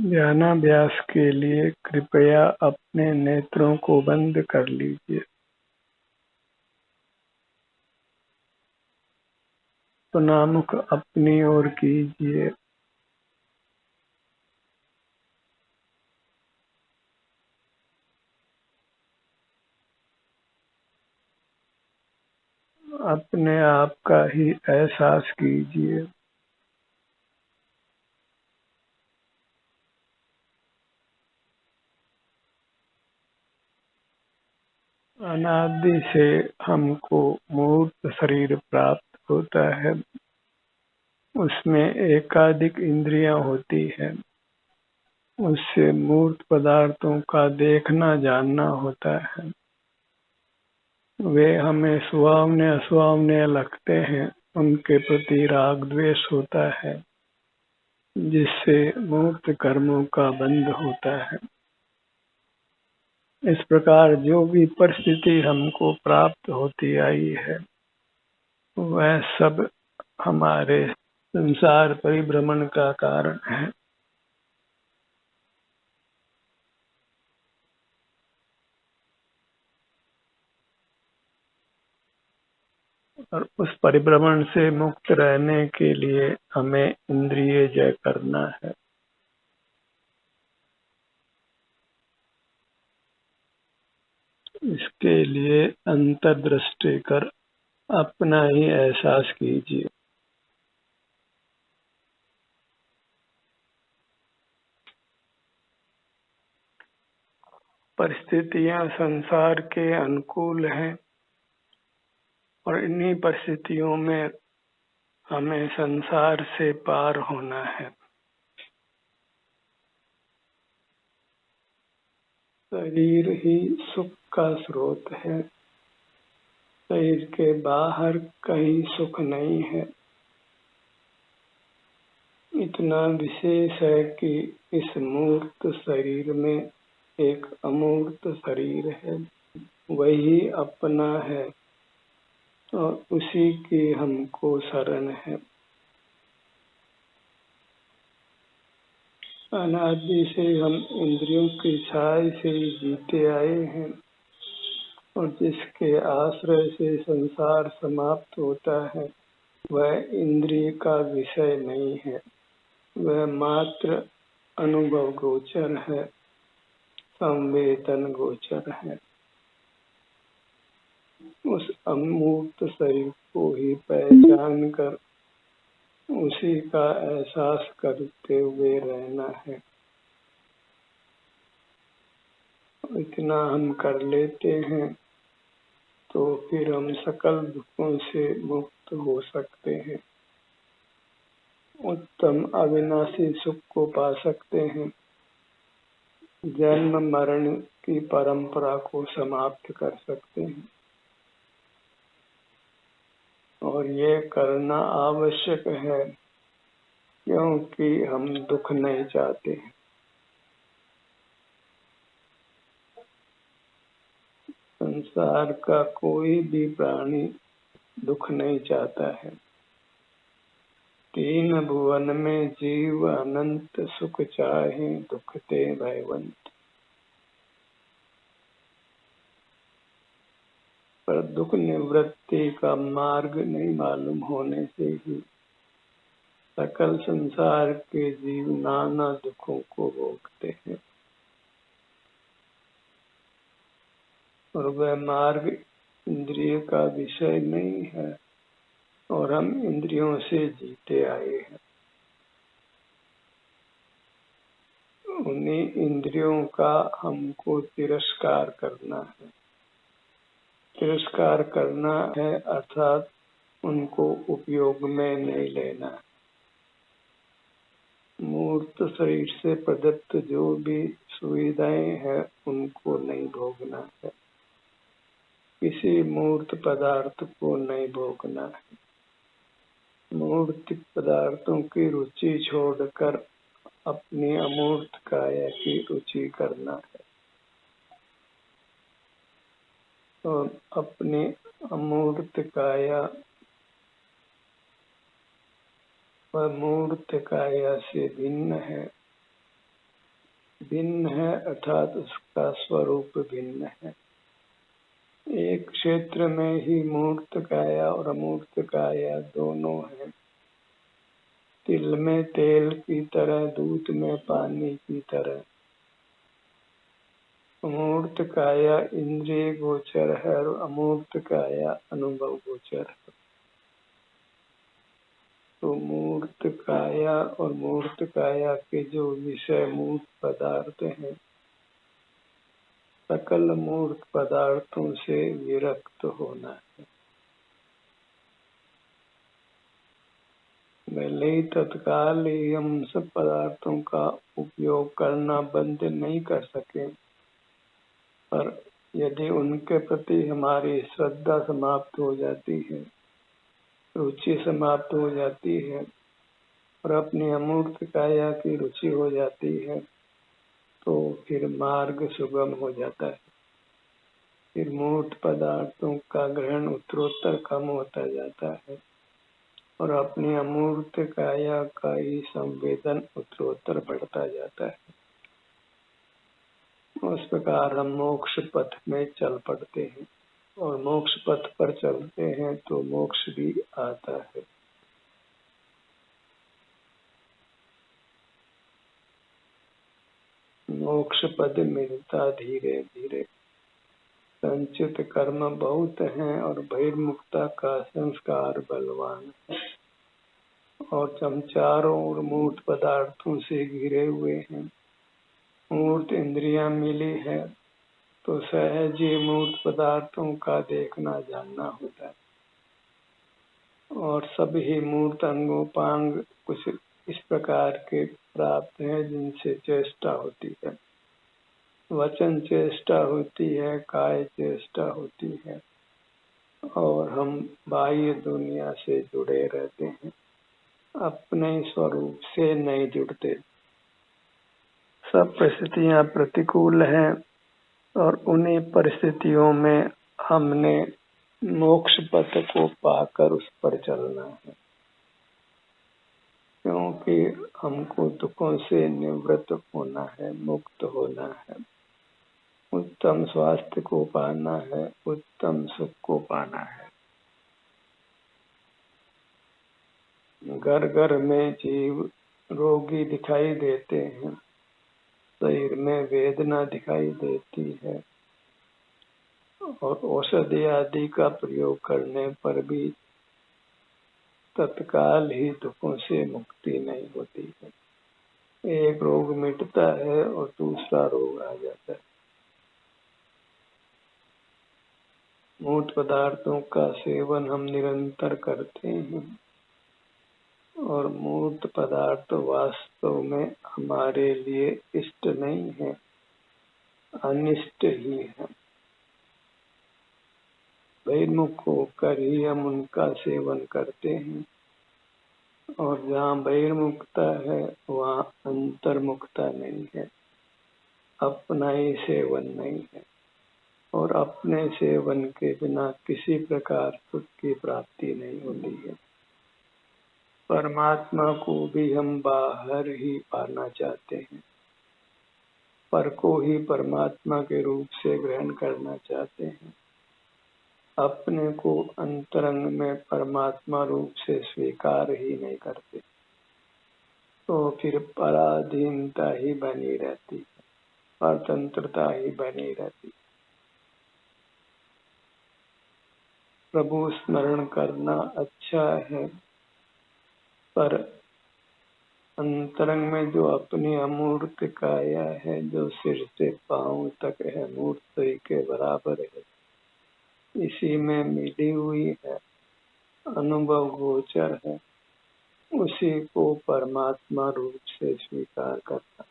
ध्यानाभ्यास के लिए कृपया अपने नेत्रों को बंद कर लीजिए। पुनःमुख अपनी ओर कीजिए। अपने आप का ही एहसास कीजिए। अनादि से हमको मूर्त शरीर प्राप्त होता है। उसमें एकाधिक इंद्रियां होती हैं। उससे मूर्त पदार्थों का देखना जानना होता है। वे हमें सुहावने असुहावने लगते हैं। उनके प्रति राग द्वेष होता है, जिससे मूर्त कर्मों का बंध होता है। इस प्रकार जो भी परिस्थिति हमको प्राप्त होती आई है, वह सब हमारे संसार परिभ्रमण का कारण है। और उस परिभ्रमण से मुक्त रहने के लिए हमें इंद्रिय जय करना है। इसके लिए अंतर्दृष्टि कर अपना ही एहसास कीजिए। परिस्थितियां संसार के अनुकूल हैं और इन्हीं परिस्थितियों में हमें संसार से पार होना है। शरीर ही सुख का स्रोत है। शरीर के बाहर कहीं सुख नहीं है। इतना विशेष है कि इस मूर्त शरीर में एक अमूर्त शरीर है, वही अपना है और उसी की हमको शरण है। अनादि से हम इंद्रियों की छाया से जीते आए हैं और जिसके आश्रय से संसार समाप्त होता है, वह इंद्रिय का विषय नहीं है। वह मात्र अनुभव गोचर है, संवेदन गोचर है। उस अमूर्त शरीर को ही पहचान कर उसी का एहसास करते हुए रहना है। इतना हम कर लेते हैं तो फिर हम सकल दुखों से मुक्त हो सकते हैं। उत्तम अविनाशी सुख को पा सकते हैं। जन्म मरण की परंपरा को समाप्त कर सकते हैं और ये करना आवश्यक है, क्योंकि हम दुख नहीं चाहते हैं। संसार का कोई भी प्राणी दुख नहीं चाहता है। तीन भुवन में जीव अनंत सुख चाहे, दुखते भयवंत। पर दुख निवृत्ति का मार्ग नहीं मालूम होने से ही सकल संसार के जीव नाना दुखों को भोगते हैं और वह मार्ग इंद्रिय का विषय नहीं है और हम इंद्रियों से जीते आए हैं। उन्हीं इंद्रियों का हमको तिरस्कार करना है। तिरस्कार करना है अर्थात उनको उपयोग में नहीं लेना। मूर्त शरीर से प्रदत्त जो भी सुविधाएं हैं उनको नहीं भोगना है। किसी मूर्त पदार्थ को नहीं भोगना है। मूर्त पदार्थों की रुचि छोड़कर अपनी अमूर्त काया की रुचि करना है और अपनी अमूर्त काया व मूर्त काया से भिन्न है। भिन्न है अर्थात उसका स्वरूप भिन्न है। एक क्षेत्र में ही मूर्त काया और अमूर्त काया दोनों है। तिल में तेल की तरह, दूध में पानी की तरह। अमूर्त काया इंद्रिय गोचर है और अमूर्त काया अनुभव गोचर है। तो मूर्त काया और मूर्त काया के जो विषय मूर्त पदार्थ हैं, सकल मूर्त पदार्थों से विरक्त होना है। भले ही तत्काल ही हम सब पदार्थों का उपयोग करना बंद नहीं कर सके, पर यदि उनके प्रति हमारी श्रद्धा समाप्त हो जाती है, रुचि समाप्त हो जाती है और अपनी अमूर्त काया की रुचि हो जाती है, तो फिर मार्ग सुगम हो जाता है। फिर मूर्त पदार्थों का ग्रहण उत्तरोत्तर कम होता जाता है और अपनी अमूर्त काया का ही संवेदन उत्तरोत्तर बढ़ता जाता है। उस प्रकार हम मोक्ष पथ में चल पड़ते हैं और मोक्ष पथ पर चलते हैं तो मोक्ष भी आता है। मोक्ष पद मिलता धीरे धीरे। संचित कर्म बहुत हैं और बहिर्मुक्ता का संस्कार बलवान है। और हम चारों ओर मूर्त पदार्थों से घिरे हुए हैं। मूर्त इंद्रियां मिली है तो सहज ही मूर्त पदार्थों का देखना जानना होता है और सभी मूर्त अंगोपांग कुछ इस प्रकार के प्राप्त हैं जिनसे चेष्टा होती है। वचन चेष्टा होती है, काय चेष्टा होती है और हम बाह्य दुनिया से जुड़े रहते हैं, अपने स्वरूप से नहीं जुड़ते। सब परिस्थितियां प्रतिकूल हैं और उन्हीं परिस्थितियों में हमने मोक्ष पथ को पाकर उस पर चलना है, क्योंकि हमको दुखों से निवृत्त होना है, मुक्त होना है, उत्तम स्वास्थ्य को पाना है, उत्तम सुख को पाना है। घर घर में जीव रोगी दिखाई देते हैं, शरीर में वेदना दिखाई देती है और औषधि आदि का प्रयोग करने पर भी तत्काल ही दुखों से मुक्ति नहीं होती है। एक रोग मिटता है और दूसरा रोग आ जाता है। मूर्त पदार्थों का सेवन हम निरंतर करते हैं और मूर्त पदार्थ वास्तव में हमारे लिए इष्ट नहीं है, अनिष्ट ही है। बहिर्मुख होकर ही हम उनका सेवन करते हैं और जहाँ बहिर्मुखता है वहाँ अंतर्मुखता नहीं है, अपना ही सेवन नहीं है और अपने सेवन के बिना किसी प्रकार सुख की प्राप्ति नहीं होती है। परमात्मा को भी हम बाहर ही पाना चाहते हैं, पर को ही परमात्मा के रूप से ग्रहण करना चाहते हैं, अपने को अंतरंग में परमात्मा रूप से स्वीकार ही नहीं करते, तो फिर पराधीनता ही बनी रहती है, स्वतंत्रता ही बनी रहती। प्रभु स्मरण करना अच्छा है, पर अंतरंग में जो अपनी अमूर्त काया है, जो सिर से पांव तक है, मूर्त के बराबर है, इसी में मिली हुई है, अनुभव गोचर है, उसी को परमात्मा रूप से स्वीकार करना।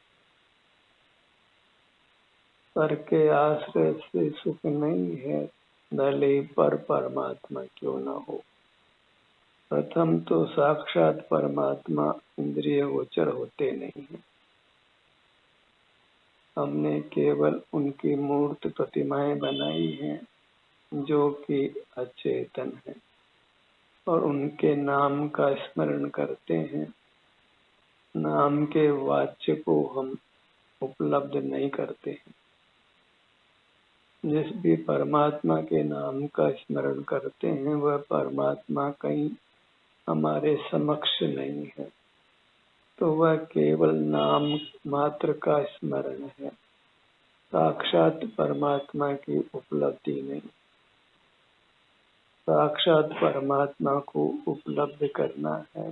पर के आश्रय से सुख नहीं है, भले पर परमात्मा क्यों न हो। प्रथम तो साक्षात परमात्मा इंद्रिय गोचर होते नहीं है, हमने केवल उनकी मूर्त प्रतिमाएं बनाई हैं जो कि अचेतन है और उनके नाम का स्मरण करते हैं। नाम के वाच्य को हम उपलब्ध नहीं करते हैं। जिस भी परमात्मा के नाम का स्मरण करते हैं वह परमात्मा कहीं हमारे समक्ष नहीं है, तो वह केवल नाम मात्र का स्मरण है, साक्षात परमात्मा की उपलब्धि नहीं। साक्षात परमात्मा को उपलब्ध करना है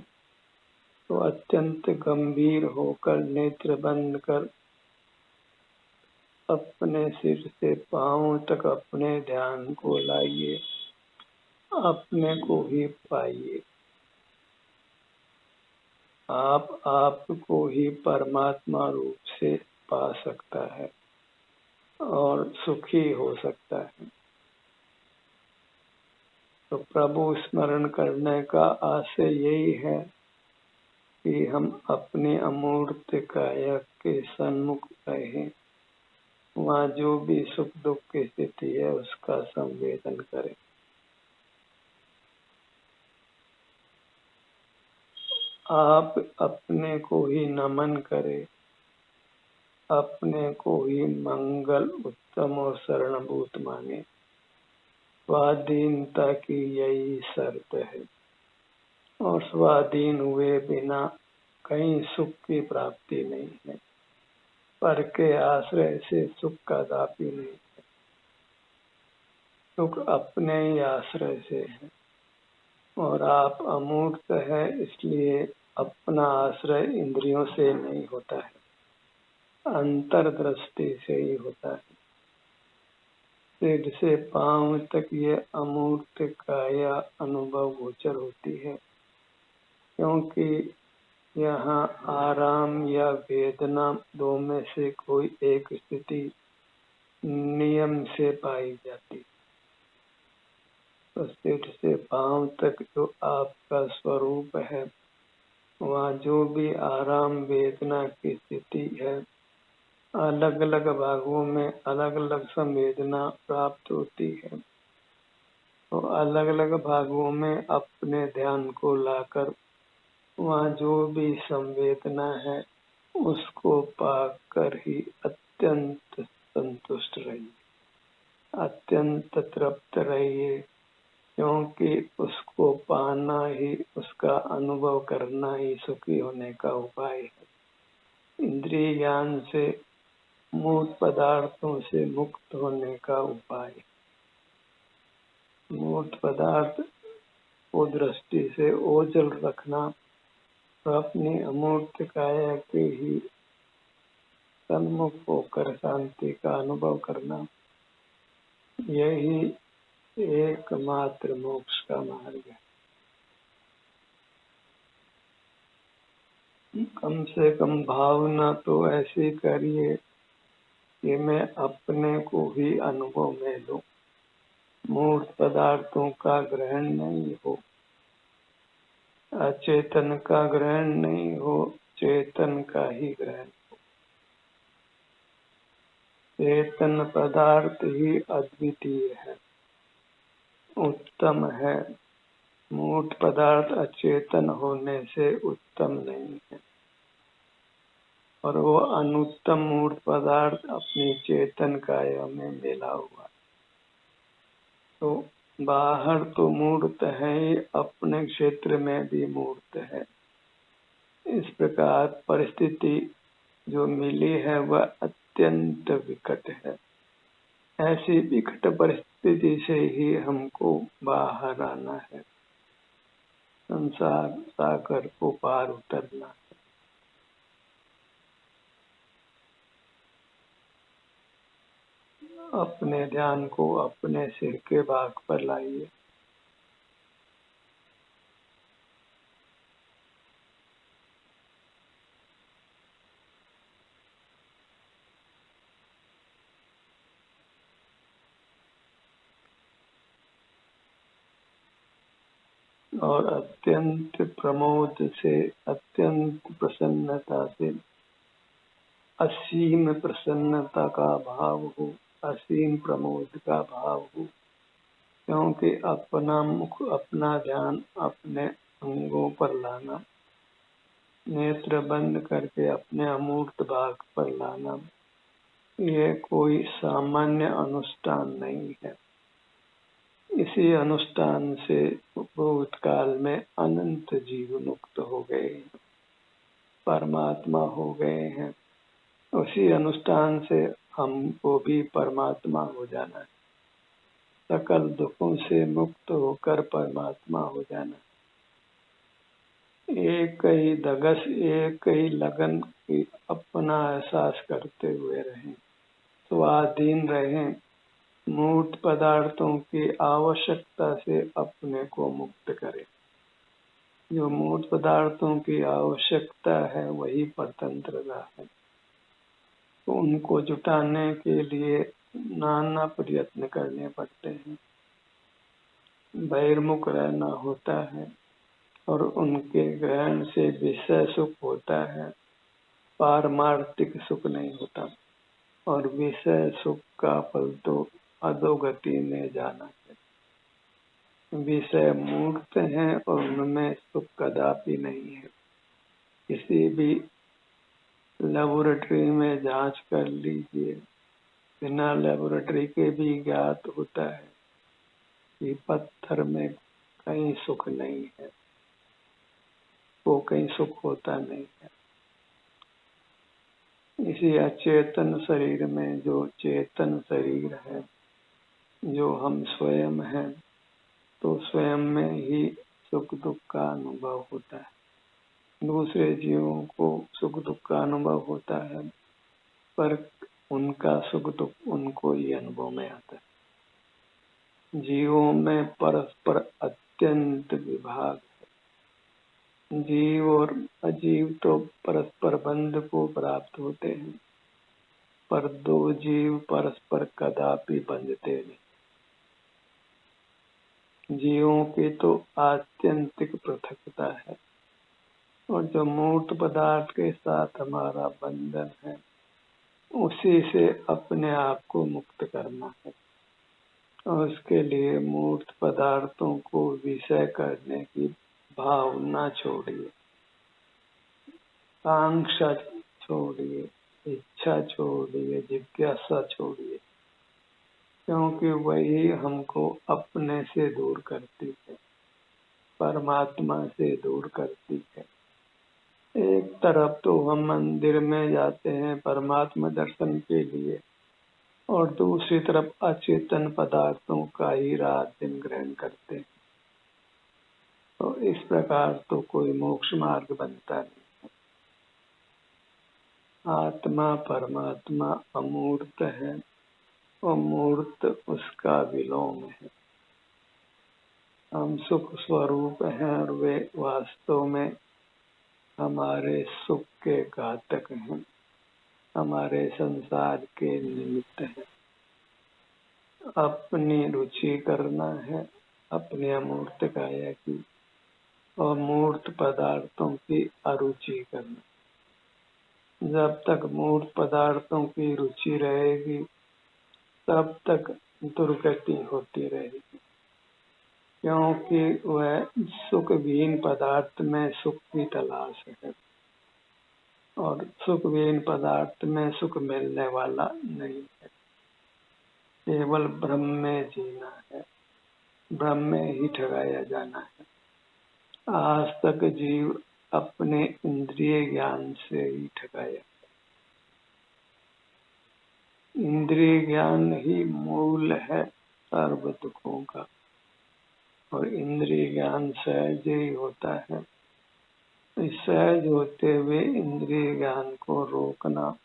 तो अत्यंत गंभीर होकर नेत्र बंद कर अपने सिर से पांव तक अपने ध्यान को लाइए, अपने को ही पाइए। आपको ही परमात्मा रूप से पा सकता है और सुखी हो सकता है। तो प्रभु स्मरण करने का आशय यही है कि हम अपने अमूर्त काया के सन्मुख रहें, वहाँ जो भी सुख दुख की स्थिति है उसका संवेदन करें। आप अपने को ही नमन करें, अपने को ही मंगल उत्तम और शरणभूत माने। स्वाधीनता की यही शर्त है और स्वाधीन हुए बिना कहीं सुख की प्राप्ति नहीं है। पर के आश्रय से सुख का दापी नहीं है, सुख अपने ही आश्रय से है। और आप अमूर्त है, इसलिए अपना आश्रय इंद्रियों से नहीं होता है, अंतर्दृष्टि से ही होता है। सिर से पांव तक ये अमूर्त काया अनुभव गोचर होती है, क्योंकि यहाँ आराम या वेदना दो में से कोई एक स्थिति नियम से पाई जाती। तो सिर से पांव तक जो आपका स्वरूप है, वहाँ जो भी आराम वेदना की स्थिति है, अलग अलग भागों में अलग अलग संवेदना प्राप्त होती है। तो अलग अलग भागों में अपने ध्यान को लाकर वहाँ जो भी संवेदना है उसको पाकर ही अत्यंत संतुष्ट रहिए, अत्यंत तृप्त रहिए, क्योंकि उसको पाना ही, उसका अनुभव करना ही सुखी होने का उपाय है। इंद्रिय ज्ञान से मूर्त पदार्थों से मुक्त होने का उपाय। मूर्त पदार्थ को दृष्टि से ओझल रखना, तो अपनी अमूर्त काया के ही सन्मुख होकर शांति का अनुभव करना, यही एकमात्र मोक्ष का मार्ग है। कम से कम भावना तो ऐसी करिए कि मैं अपने को ही अनुभव में लूं, मूर्त पदार्थों का ग्रहण नहीं हो, अचेतन का ग्रहण नहीं हो, चेतन का ही ग्रहण हो। चेतन पदार्थ ही अद्वितीय है, उत्तम है। मूर्त पदार्थ अचेतन होने से उत्तम नहीं है, और वो अनुत्तम मूर्त पदार्थ अपनी चेतन काया में मिला हुआ। तो बाहर तो मूर्त है ही, अपने क्षेत्र में भी मूर्त है। इस प्रकार परिस्थिति जो मिली है वह अत्यंत विकट है। ऐसी विकट परिस्थिति से ही हमको बाहर आना है, संसार सागर को पार उतरना है। अपने ध्यान को अपने सिर के भाग पर लाइए। और अत्यंत प्रमोद से, अत्यंत प्रसन्नता से, असीम प्रसन्नता का भाव हो, असीम प्रमोद का भाव हो, क्योंकि अपना मुख, अपना ध्यान अपने अंगों पर लाना, नेत्र बंद करके अपने अमूर्त भाग पर लाना, यह कोई सामान्य अनुष्ठान नहीं है। इसी अनुष्ठान से भूतकाल में अनंत जीव मुक्त हो गए, परमात्मा हो गए हैं। उसी अनुष्ठान से हमको भी परमात्मा हो जाना है, सकल दुखों से मुक्त होकर परमात्मा हो जाना। एक ही धगस, एक ही लगन की अपना एहसास करते हुए रहें, स्वाधीन रहें, मूर्त पदार्थों की आवश्यकता से अपने को मुक्त करें। जो मूर्त पदार्थों की आवश्यकता है वही परतंत्रता है। तो उनको जुटाने के लिए नाना प्रयत्न करने पड़ते हैं, बहिर्मुख रहना होता है और उनके ग्रहण से विषय सुख होता है, पारमार्थिक सुख नहीं होता। और विषय सुख का फल तो अधोगति में जाना है। विषय मूर्त हैं और उनमें सुख कदापि नहीं है। किसी भी लेबोरेटरी में जांच कर लीजिए, बिना लेबोरेटरी के भी ज्ञात होता है कि पत्थर में कहीं सुख नहीं है, वो कहीं सुख होता नहीं है। इसी अचेतन शरीर में जो चेतन शरीर है, जो हम स्वयं हैं, तो स्वयं में ही सुख दुख का अनुभव होता है। दूसरे जीवों को सुख दुख का अनुभव होता है, पर उनका सुख दुख उनको ही अनुभव में आता है। जीवों में परस्पर अत्यंत विभाग है। जीव और अजीव तो परस्पर बंध को प्राप्त होते हैं, पर दो जीव परस्पर कदापि बंधते नहीं। जीवों की तो आत्यंतिक पृथकता है, और जो मूर्त पदार्थ के साथ हमारा बंधन है, उसी से अपने आप को मुक्त करना है। और उसके लिए मूर्त पदार्थों को विषय करने की भावना छोड़िए, कांक्षा छोड़िए, इच्छा छोड़िए, जिज्ञासा छोड़िए, क्योंकि वही हमको अपने से दूर करती है, परमात्मा से दूर करती है। एक तरफ तो हम मंदिर में जाते हैं परमात्मा दर्शन के लिए, और दूसरी तरफ अचेतन पदार्थों का ही रात दिन ग्रहण करते हैं। तो इस प्रकार तो कोई मोक्ष मार्ग बनता नहीं। आत्मा परमात्मा अमूर्त है और मूर्त उसका विलोम है। हम सुख स्वरूप हैं और वे वास्तव में हमारे सुख के घातक हैं, हमारे संसार के निमित्त हैं। अपनी रुचि करना है अपनी अमूर्त काया की, और मूर्त पदार्थों की अरुचि करना। जब तक मूर्त पदार्थों की रुचि रहेगी तब तक दुर्गति होती रहेगी, क्योंकि वह सुखविहीन पदार्थ में सुख की तलाश है, और सुखविहीन पदार्थ में सुख मिलने वाला नहीं है। केवल ब्रह्म में जीना है, ब्रह्म में ही ठगाया जाना है। आज तक जीव अपने इंद्रिय ज्ञान से ही ठगाया। इंद्रिय ज्ञान ही मूल है सर्व दुखों का, और इंद्रिय ज्ञान सहज ही होता है। सहज होते हुए इंद्रिय ज्ञान को रोकना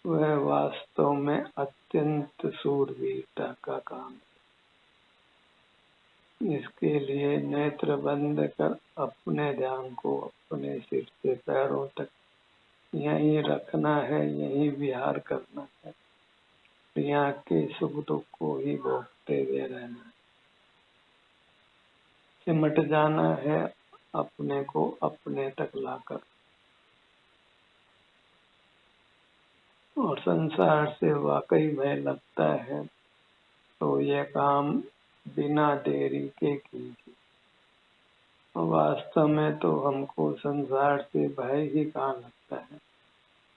वह वास्तव में अत्यंत शूरवीरता का काम है। इसके लिए नेत्र बंद कर अपने ध्यान को अपने सिर से पैरों तक यहीं रखना है, यहीं विहार करना है, यहाँ के सुख दुख को ही भोगते हुए रहना है। सिमट जाना है अपने को अपने तक लाकर, और संसार से वाकई में लगता है तो यह काम बिना देरी के कीजिए। वास्तव में तो हमको संसार से भय ही कहाँ लगता है।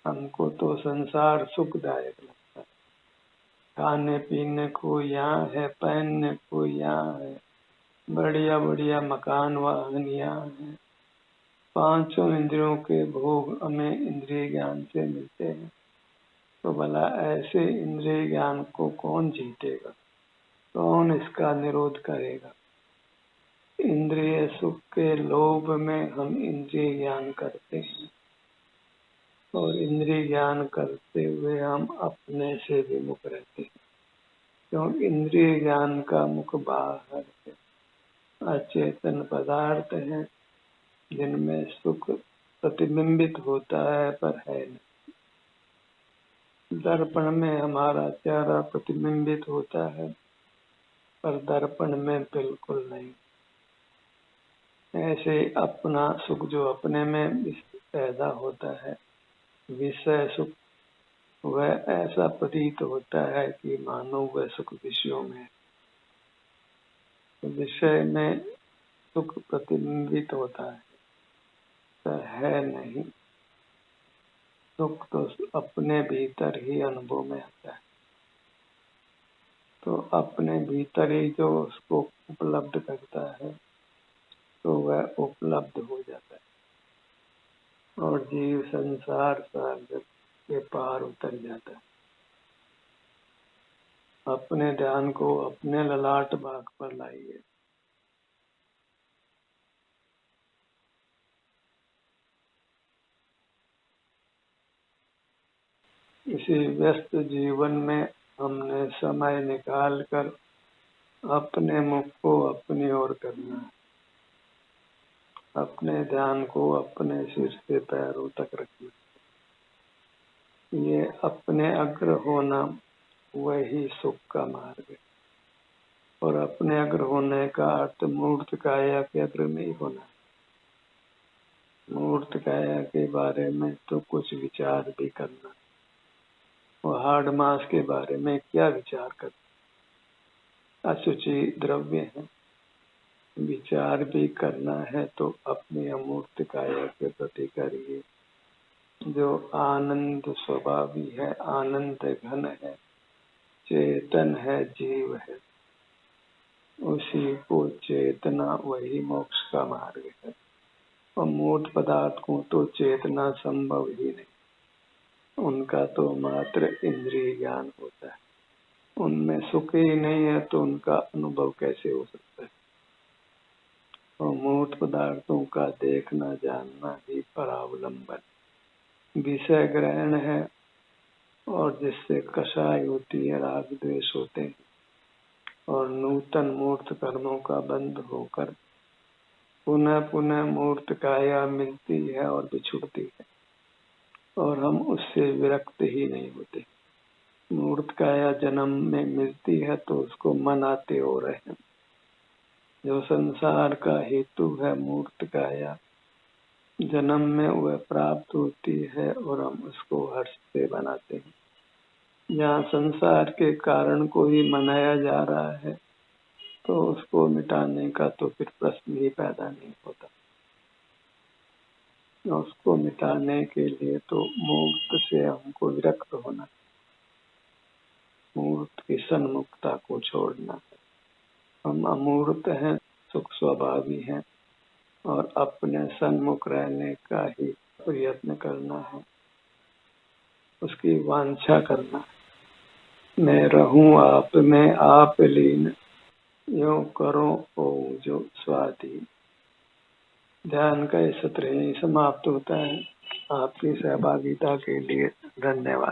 हमको तो संसार सुखदायक लगता है। खाने पीने को यहाँ है, पहनने को यहाँ है, बढ़िया बढ़िया मकान वाहन यहाँ है। पांचों इंद्रियों के भोग हमें इंद्रिय ज्ञान से मिलते हैं। तो भला ऐसे इंद्रिय ज्ञान को कौन जीतेगा, कौन इसका निरोध करेगा। इंद्रिय सुख के लोभ में हम इंद्रिय ज्ञान करते हैं और इंद्रिय ज्ञान करते हुए हम अपने से विमुख रहते हैं, क्योंकि इंद्रिय ज्ञान का मुख बाहर है, अचेतन पदार्थ है जिनमें सुख प्रतिबिंबित होता है पर है नहीं। दर्पण में हमारा चेहरा प्रतिबिंबित होता है पर दर्पण में बिल्कुल नहीं। ऐसे अपना सुख जो अपने में पैदा होता है, विषय सुख, वह ऐसा प्रतीत होता है कि मानो वह सुख विषयों में, विषय में सुख प्रतिबिंबित होता है पर है नहीं। सुख तो अपने भीतर ही अनुभव में आता है। तो अपने भीतर ही जो उसको उपलब्ध करता है तो वह उपलब्ध हो जाता है और जीव संसार सागर के पार उतर जाता है। अपने ध्यान को अपने ललाट बाग पर लाइए। इसी व्यस्त जीवन में हमने समय निकाल कर अपने मुख को अपनी ओर करना है, अपने ध्यान को अपने सिर से पैरों तक रखना। ये अपने अग्र होना वही सुख का मार्ग है। और अपने अग्र होने का अर्थ मूर्त काया के अग्र में ही होना। मूर्त काया के बारे में तो कुछ विचार भी करना, और हार्ड मास के बारे में क्या विचार करना। अशुचि द्रव्य है, विचार भी करना है तो अपनी अमूर्त काया के प्रति करिए, जो आनंद स्वभावी है, आनंद घन है, चेतन है, जीव है। उसी को चेतना वही मोक्ष का मार्ग है। और मूर्त पदार्थ को तो चेतना संभव ही नहीं, उनका तो मात्र इंद्रिय ज्ञान होता है। उनमें सुख ही नहीं है तो उनका अनुभव कैसे हो सकता है। और मूर्त पदार्थों का देखना जानना ही परावलंबन विषय ग्रहण है, और जिससे कषाय होती है, राग द्वेष होते हैं, और नूतन मूर्त कर्मों का बंध होकर पुनः पुनः मूर्त काया मिलती है और बिछुड़ती है, और हम उससे विरक्त ही नहीं होते। मूर्त काया जन्म में मिलती है तो उसको मनाते हो रहे हैं। जो संसार का हेतु है मूर्त काया, जन्म में वह प्राप्त होती है और हम उसको हर्ष से मनाते हैं। जहाँ संसार के कारण को ही मनाया जा रहा है तो उसको मिटाने का तो फिर प्रश्न ही पैदा नहीं होता। उसको मिटाने के लिए तो मूर्त से हमको विरक्त होना, मूर्त की सन्मुखता को छोड़ना है। हम अमूर्त हैं, सुख स्वभावी हैं, और अपने सन्मुख रहने का ही प्रयत्न करना है, उसकी वांछा करना है। मैं रहूं आप में आप लीन, यूं करो ओ जो स्वाधीन। ध्यान का सत्र यही समाप्त होता है। आपकी सहभागिता के लिए धन्यवाद।